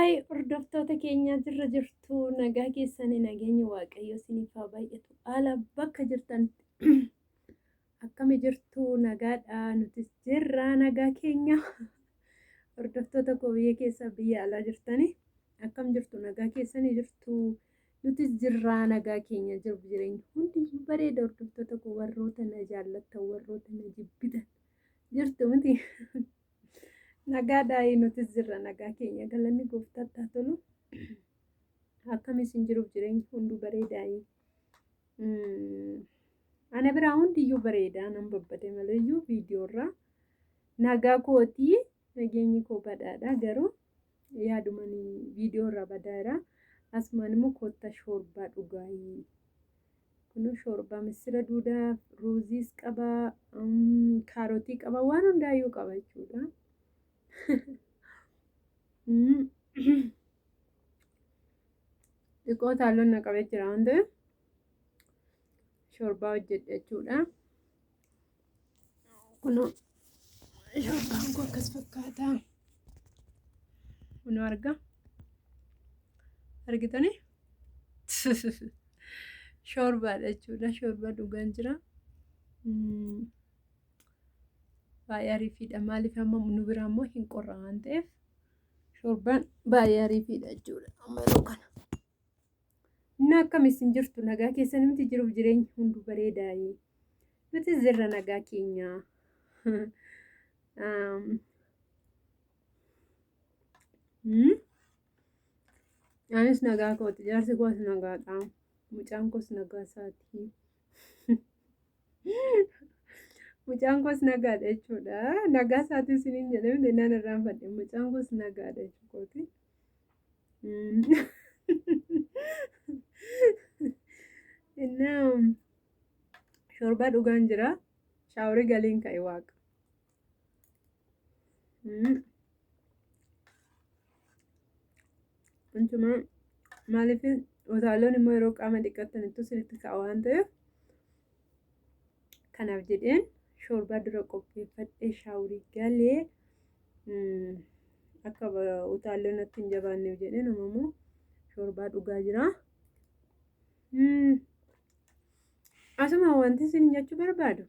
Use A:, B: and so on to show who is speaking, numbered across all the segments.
A: Hordoftoota keenya jirra jirtu nagaa keessanii nageenya waaqayyo isiniif haa baay'atu. Haala bakka jirtan akkami jirtu nagaadha nutis jirra nagaa keenya. Hordoftoota koo biyya keessa biyya alaa jirtanii akkam jirtu nagaa keessanii jirtu nutis jirra nagaa keenya jiru jireenya hundi bareeda. Hordoftoota koo warroota na jaallattan warroota na jibbitan jirtu miti. Nagaadhaa nutis jirra nagaa keenya galanni gooftaatti haa tolu. Akkam isin jiruuf jireenyi hunduu bareedaayii. Ana biraa hundiyyuu bareedaa nan babbade maleeyyuu viidiyoorraa nagaa kootii nageenyi koo badhaadha garuu yaadumanii viidiyoorraa badaadha. Asumaan immoo kootta shoorbaa dhugaayii. Kun shoorbaa misira duudaa ruuziis qabaa kaarotii qabaa waan hundaayyuu qaba jechuudha. Xiqqoo taaloon na qabee jira waan ta'eef shoorbaa hojjedha jechuudha. Kun shoorbaan kun akkas fakkaata. Kun argitanii shoorbaadha jechuudha. Shoorbaa dhugaan jira. Baay'ee ariifiidha. Maaliif amma nu biraa immoo hin qorra waan ta'eef shoorbaan baay'ee ariifiidha jechuudha. Amma yeroo kana. Inni akkam isin jirtu nagaa keessan miti jiruuf jireenyi hunduu bareedaayii. Nuti jirra nagaa keenya. Anis nagaa kooti jaarsi koos nagaadha. Mucaan koos nagaa isaati. Mucaan koos nagaadha jechuudha. Nagaa isaati isiniin jedhamte naan irraanfadhe. Mucaan koos nagaadha jechuudha. Innaa shoorbaa dhugaan jira. Shaaworii galiin ka'e waaqa. Intuma maaliif utaalloon immoo yeroo qaama dhiqatanittu sinitti ka'a waan ta'eef kanaaf jedheen shoorbaa dura qopheeffadhee shaaworii galee akka utaalloon natti hin jabaanneef jedhee namamoo shoorbaa dhugaa jira. Asuma wanti isin jechuu barbaadu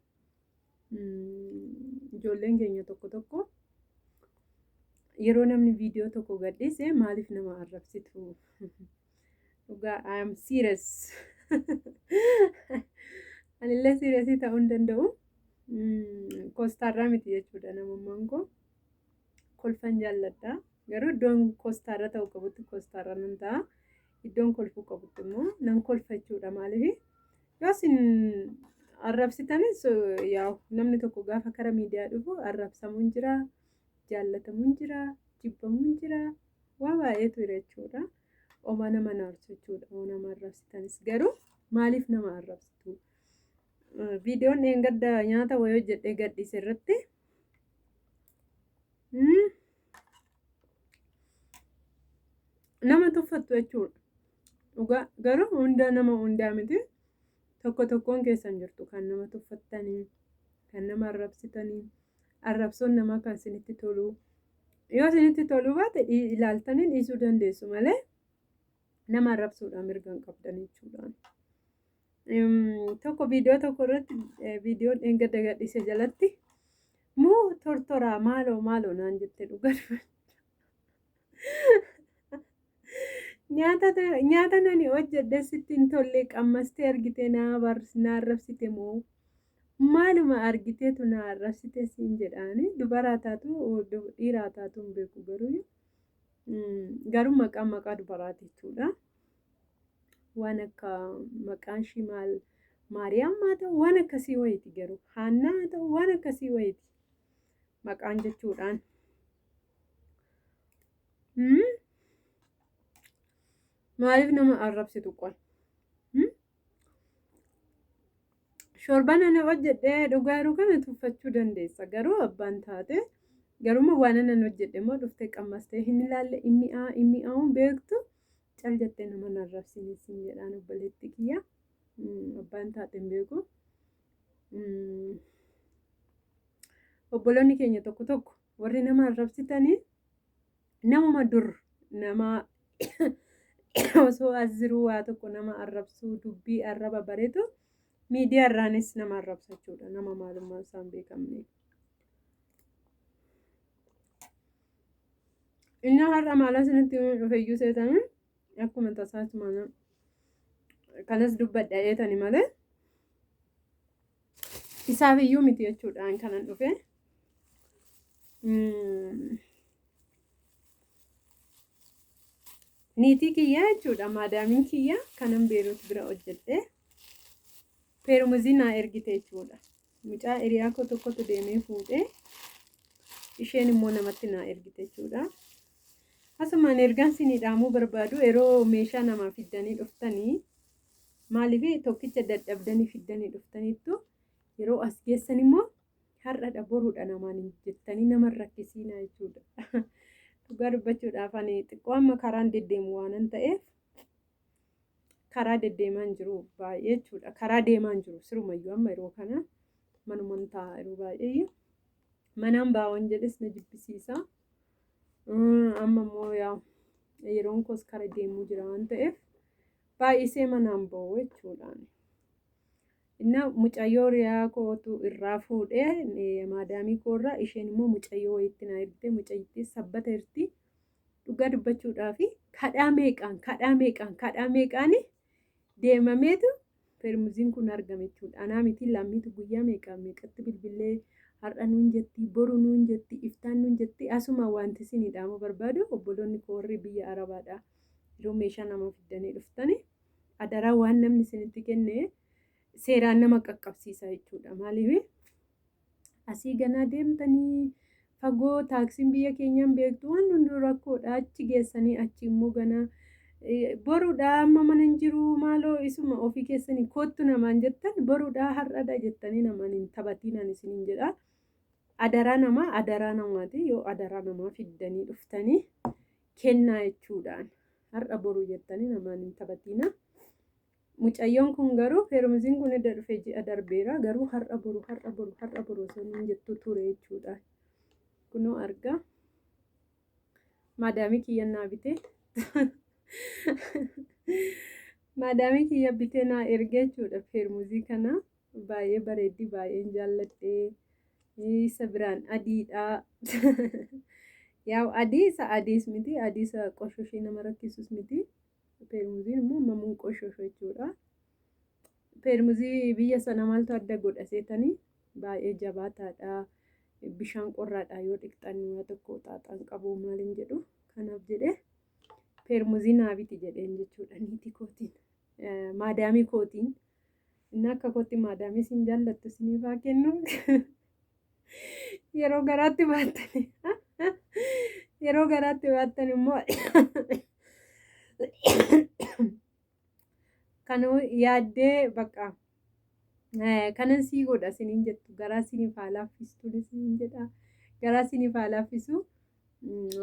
A: ijoolleen keenya tokko tokko yeroo namni viidiyoo tokko gadhiise maaliif nama arrabsitu? Dhugaa I am serious. Anillee serious ta'uu hin danda'u. Koostaarraa miti jechuudha namummaan koo. Kolfan jaalladha. Garuu iddoon koostaarra ta'uu qabutti koostaarra nan ta'a. Iddoon kolfuu qabutti immoo nan kolfa jechuudha. Maaliif yoo isin arrabsitanis yaa namni tokko gaafa kara miidiyaa dhufu arrabsamuun jira, jaallatamuun jira, jibbamuun jira, waa baay'eetu jira jechuudha. Oma nama naarsu jechuudha. Oma nama arrabsitanis garuu maaliif nama arrabsitu? Viidiyoon dheengadda nyaata wayii hojjedhee gadhiise irratti nama tuffattu jechuudha. Dhugaa garuu hunda nama hundaa miti. Tokko tokkoon keessan jirtu kan nama tuffattanii, kan nama arrabsitanii, arrabsoon namaa kan isinitti tolu. Yoo isinitti toluu baate ilaaltanii dhiisuu dandeessu malee nama arrabsuudhaan mirga hin qabdan jechuudha. Tokko viidiyoo tokko irratti viidiyoo dheengadda gadhiise jalatti moo tortoraa maaloo naan jettee dhugaa nyaata nani hojjedhe sitti hin tolle qammastee argitee na arrabsite moo maaluma argiteetu na arrabsite siin jedhaani dubaraa taatu dhiiraa taatu hin beeku garuu maqaa dubaraati jechuudha. Waan akka maqaan ishii Maariyaam haa ta'u waan akkasii wayiiti garuu Haannaa haa ta'u waan akkasii wayiiti maqaan jechuudhaan. Maaliif nama arrabsitu qoy? Shoorbaan ana hojjedhee dhugaaru kana tuffachuu dandeessa garuu abbaan taate garuu waan ana hojjedhe immoo dhuftee qammastee hin ilaalle immi'aawun beektu cal jettee nama arrabsiin siin jedhaan obboleetti kiyya. Abbaan taate hin beeku. Obboloonni keenya tokko tokko warri nama arrabsitanii namuma dur nama osoo as jiru waa tokko nama arrabsuu dubbii arraba bareedu miidiyaa irraanis nama arrabsa jechuudha nama maalummaan isaan beekamne. Inni har'a maala isinitti dhufeeyyuu seetan akkuma tasaas mana kanas dubbadha eetani malee isaaf iyyuu miti jechuudhaan kanan dhufe. Niitii kiyyaa jechuudha maadaamiin kiyyaa kanan Beeruut bira hojjedhe peermuzii naa ergite jechuudha. Mucaa hiriyaa koo tokkotu deemee fuudhee isheen immoo namatti naa ergite jechuudha. Asumaan ergaan sinii dhaamuu barbaadu yeroo meeshaa namaa fiddanii dhuftanii maaliif tokkicha dadhabdanii fiddanii dhuftaniittu yeroo as geessan immoo har'adha boruudha namaan hin jettanii nama rakkisiina jechuudha. Dhugaa dubbachuudhaaf ani xiqqoo amma karaan deddeemu waanan ta'eef karaa deddeemaan jiru baay'ee jechuudha. Karaa deemaan jiru sirumayyuu amma yeroo kana manumaan ta'a yeroo baay'ee manaan baawwan jedhes na jibbisiisa. Amma immoo yeroon koos kara deemuu jira waan ta'eef baay'isee manaan ba'u jechuudha. Inna mucayyoo hiriyaa kootu irraa fuudhee maadaamii koorraa isheen immoo mucayyoo wayiitti na ergite mucayyittii sabbata irti dhugaa dubbachuudhaaf kadhaa meeqaan deemameetu peermuziin kun argame jechuudha. Anaa miti lammiitu guyyaa meeqatti bilbilee har'a nuun jetti boru nuun jetti iftaan nuun jetti asuma wanti isinii dhaamu barbaadu obboloonni koorri biyya arabaadha. Yeroo meeshaa nama fiddanii dhuftani adaraa waan namni isinitti kenne seeraan nama qaqqabsiisa jechuudha. Maaliif asii ganaa deemtanii fagoo taaksiin biyya keenyaan beektu waan hunduu rakkoodha achi geessanii achi immoo ganaa boruudha amma mana hin jiru maaloo isuma ofii keessanii kottu namaan jettan boruudha har'adha jettanii namaan hin taphatiinaan isiniin jedha. Adaraa namaati yoo adaraa namaa fiddanii dhuftanii kennaa jechuudhaan har'a boru jettanii namaan hin taphatiina. Mucayyoon kun garuu peermuziin kun edda dhufe ji'a darbeera garuu har'a boru saniin jettu ture jechuudha. Kunoo argaa maadaamii kiyya naa bitee maadaamii kiyya bitee naa ergee jechuudha peermuzii kana baay'ee bareeddi baay'een jaalladhee isa biraan adiidha. Yaa adii isa adiis miti adii isa qoshoshee nama rakkisus miti. Peermuziin immoo mamuun qoshosho jechuudha. Peermuzii biyya sana maaltu adda godha seetanii baay'ee jabaataadha. Bishaan qorraadha yoo dhiqxanii waa tokko xaaxaan qabu maaliin jedhu kanaaf jedhee peermuzii naa biti jedheen jechuudha niitii kootiin maadaamii kootiin inni akka kootti maadaamii sin jaallattu siniif haa kennu yeroo garaatti baattan immoo kanuu yaaddee bakka kanan sii godha siniin jettu garaa siniif haa laaffistu siniin jedha garaa siniif haa laaffisu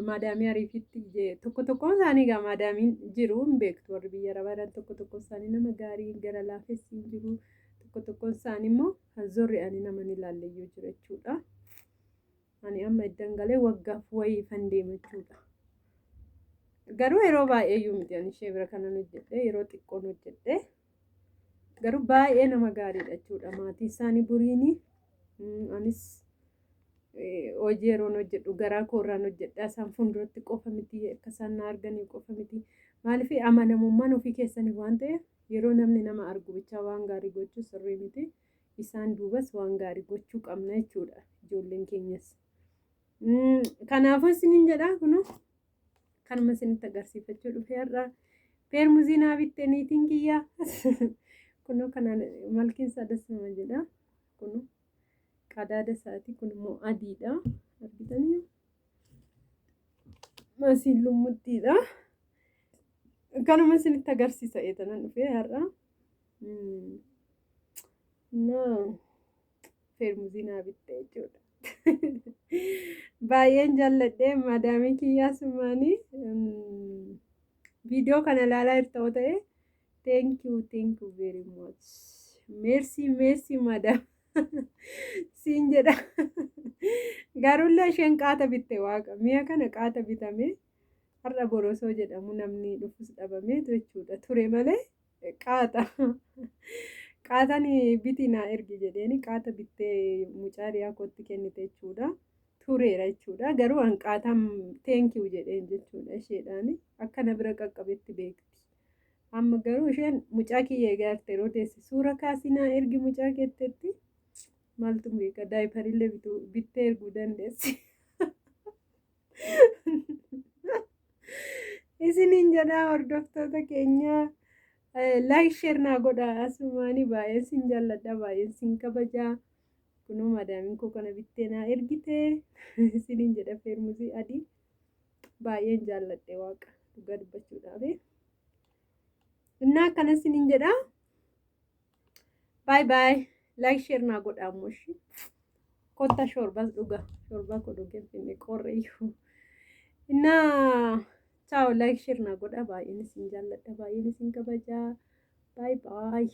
A: maadaamii ariifitti tokkoon isaanii gaa maadaamiin jiru hin beektu warri biyya arabaadhaan tokkoon isaanii nama gaarii gara laafessi hin jiru tokkoon isaanii immoo zorri ani nama ni ilaalleyyuu jira jechuudha. Ani amma iddan galee waggaaf wayii fan deema jechuudha. Garuu yeroo baay'eeyyuu miti ani ishee bira kanan hojjedhe yeroo xiqqoon hojjedhe garuu baay'ee nama gaariidha jechuudha. Maatii isaanii buriini anis hojii yeroon hojjedhu garaa koorraan hojjedha isaan fuulduratti qofa miti akka isaan na arganii qofa miti maaliif amanamummaan ofii keessanii waan ta'eef yeroo namni nama argu bichaa waan gaarii gochuu sirrii miti isaan duubas waan gaarii gochuu qabna jechuudha ijoolleen keenyas. Kanaafuu isiniin jedhaa kunoo kanuma isinitti agarsiifachuu dhufe har'a peermuzii naa bittee niitiin kiyyaa kunoo kanaan malkiin sadas nama jedha kunoo qadaada isaati kun immoo adiidha argitanii masiin lummuttiidha kanuma isinitti agarsiisa eetanan dhufe har'a peermuzii naa bittee jechuudha. Baay'een jaalladhee maadaamii kiyyaa sumaanii viidiyoo kana ilaalaa jirtu ta'e thank you very much merci madam siin jedha garullee isheen qaata bitte waaqa mi'a kana qaata bitame har'a borosoo jedhamu namni dhufus dhabameetu jechuudha ture malee qaata qaatan biti naa ergi jedheeni qaata bittee mucaa dhiyaa kootti kennite jechuudha tureera jechuudha garuu hanqaatam teenkiu jedheen jechuudha isheedhaan akkana bira qaqqabetti beekti. Amma garuu isheen mucaa kiyya eegarte yeroo teesse suura kaasinaa ergi mucaa keettetti maaltu beeka daayiparillee bittee erguu dandeessi. Isiniin jedhaa hordoftoota keenya laayik sheer naa godhaa asumaanii baay'een sin jaalladha baay'een sin kabajaa kunoo madaamiin koo kana bittee naa ergite isiniin jedha feermusii adii baay'een jaalladhe waaqa dhugaa dubbachuudhaaf. Innaa akkana isiniin jedhaa baay baay laayik sheer naa godhaa ammoo kotta shorbas dhuga shorbaa koo dhugeen finne qorreeyyuu innaa ciao like share naa godhaa baay'een isin jaalladha baay'een isin kabajaa baay baay.